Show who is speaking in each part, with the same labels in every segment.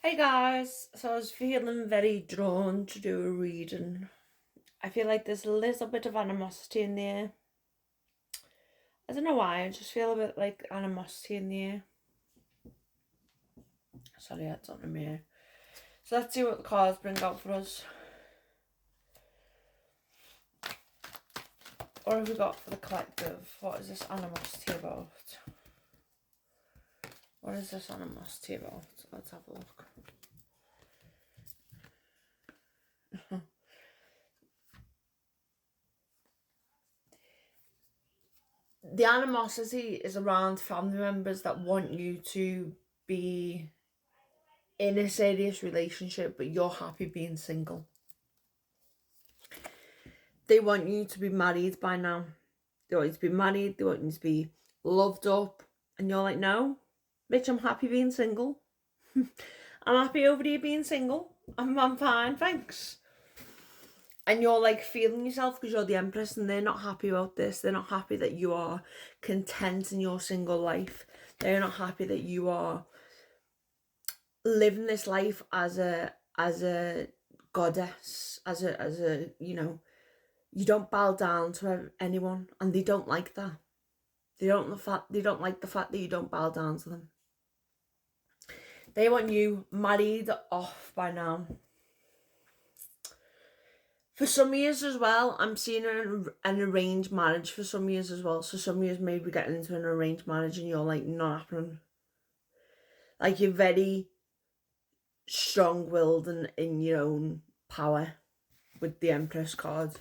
Speaker 1: Hey guys, so I was feeling very drawn to do a reading. I feel like there's a little bit of animosity in the air. I don't know why, I just feel a bit like animosity in the air. Sorry, that's on the mirror. So let's see what the cards bring out for us. What have we got for the collective? What is this animosity about? What is this animosity about? Let's have a look. The animosity is around family members that want you to be in a serious relationship, but you're happy being single. They want you to be married by now. They want you to be married. They want you to be loved up. And you're like, no, bitch, I'm happy being single. I'm happy over here being single. I'm fine, thanks. And you're like feeling yourself because you're the Empress and they're not happy about this. They're not happy that you are content in your single life. They're not happy that you are living this life as a goddess, as a you don't bow down to anyone, and they don't like that. They don't like the fact that you don't bow down to them. They want you married off by now. For some years as well, I'm seeing an arranged marriage for some years as well. So some years maybe getting into an arranged marriage and you're like, not happening. Like you're very strong-willed and in your own power with the Empress card.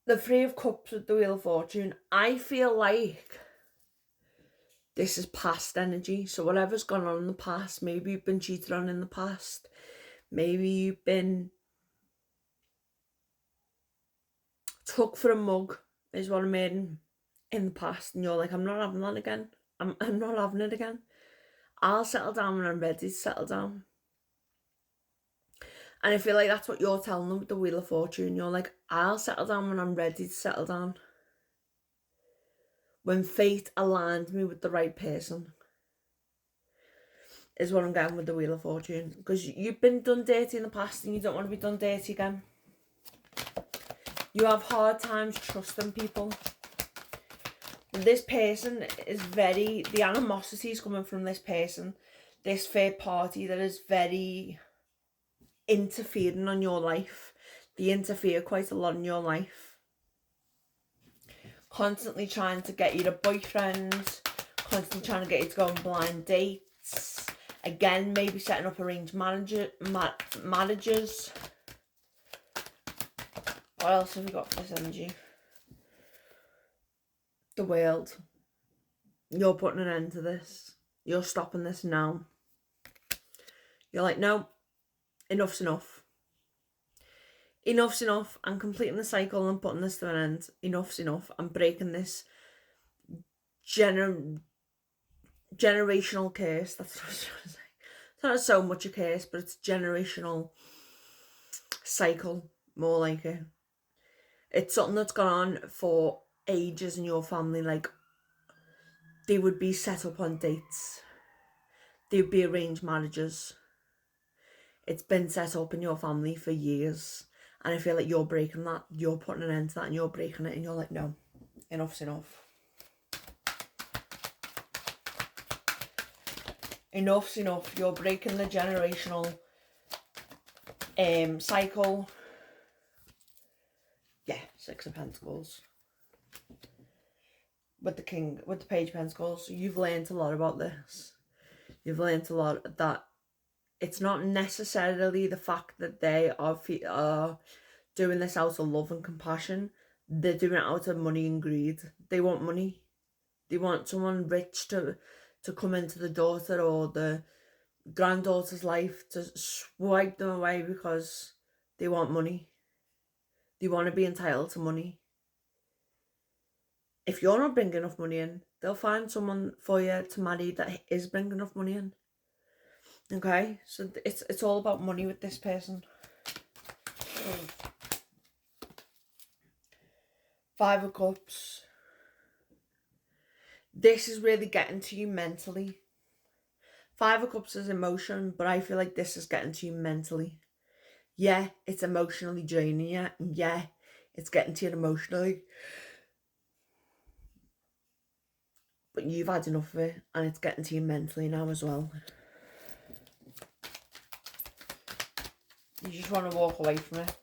Speaker 1: The Three of Cups with the Wheel of Fortune. I feel like this is past energy. So whatever's gone on in the past, maybe you've been cheated on in the past. Maybe you've been took for a mug, is what I mean, in the past. And you're like, I'm not having that again. I'm not having it again. I'll settle down when I'm ready to settle down. And I feel like that's what you're telling them with the Wheel of Fortune. You're like, I'll settle down when I'm ready to settle down. When fate aligned me with the right person. Is what I'm getting with the Wheel of Fortune. Because you've been done dirty in the past and you don't want to be done dirty again. You have hard times trusting people. This person is the animosity is coming from this person. This third party that is very interfering on your life. They interfere quite a lot in your life. Constantly trying to get you to boyfriend. Constantly trying to get you to go on blind dates. Again, maybe setting up arranged marriages. What else have we got for this energy? The World. You're putting an end to this. You're stopping this now. You're like, no, enough's enough. Enough's enough. I'm completing the cycle and putting this to an end. Enough's enough. I'm breaking this generational curse. That's what I was trying to say. It's not so much a curse, but it's generational cycle, more like it. It's something that's gone on for ages in your family. Like, they would be set up on dates. They would be arranged marriages. It's been set up in your family for years. And I feel like you're breaking that. You're putting an end to that and you're breaking it. And you're like, no, enough's enough. Enough's enough. You're breaking the generational cycle. Yeah, Six of Pentacles. With the Page of Pentacles. You've learned a lot about this. You've learned a lot that it's not necessarily the fact that they are doing this out of love and compassion. They're doing it out of money and greed. They want money. They want someone rich to come into the daughter or the granddaughter's life to swipe them away because they want money. They want to be entitled to money. If you're not bringing enough money in, they'll find someone for you to marry that is bringing enough money in. Okay, so it's all about money with this person. Five of Cups. This is really getting to you mentally. Five of Cups is emotion, but I feel like this is getting to you mentally. Yeah, it's emotionally draining you. Yeah, it's getting to you emotionally. But you've had enough of it, and it's getting to you mentally now as well. You just want to walk away from it.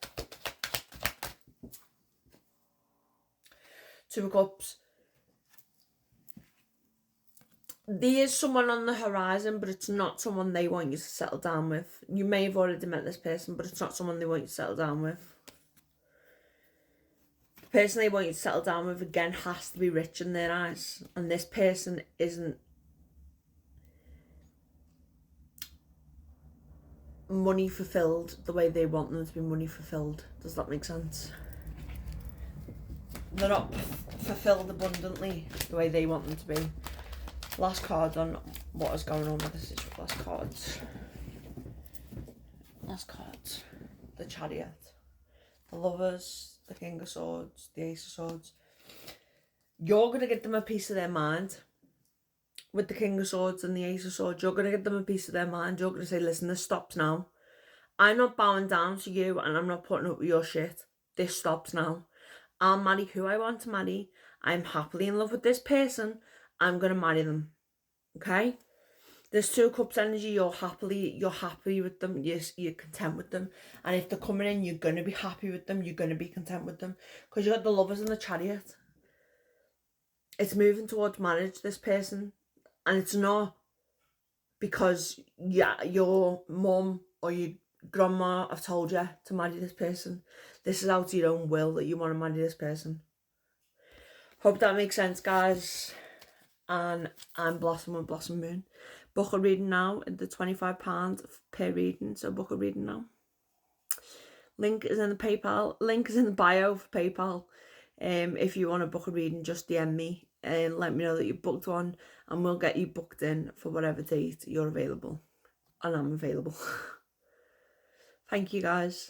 Speaker 1: Two of Cups. There is someone on the horizon, but it's not someone they want you to settle down with. You may have already met this person, but it's not someone they want you to settle down with. The person they want you to settle down with, again, has to be rich in their eyes. And this person isn't money fulfilled the way they want them to be money fulfilled. Does that make sense? They're not fulfilled abundantly the way they want them to be. Last card on what is going on with this is last cards. Last cards. The Chariot. The Lovers. The King of Swords. The Ace of Swords. You're going to get them a piece of their mind. With the King of Swords and the Ace of Swords, you're going to get them a piece of their mind. You're going to say, listen, this stops now. I'm not bowing down to you and I'm not putting up with your shit. This stops now. I'll marry who I want to marry. I'm happily in love with this person. I'm going to marry them. Okay? There's Two of Cups energy. You're happy with them. You're content with them. And if they're coming in, you're going to be happy with them. You're going to be content with them. Because you got the Lovers and the Chariot. It's moving towards marriage, this person. And it's not because your mum or your grandma have told you to marry this person. This is out of your own will that you want to marry this person. Hope that makes sense, guys. And I'm Blossom with Blossom Moon. Book a reading now at the £25 per reading. So book a reading now. Link is in the PayPal. Link is in the bio for PayPal. If you want to book a reading, just DM me and let me know that you booked one, and we'll get you booked in for whatever date you're available. And I'm available. Thank you, guys.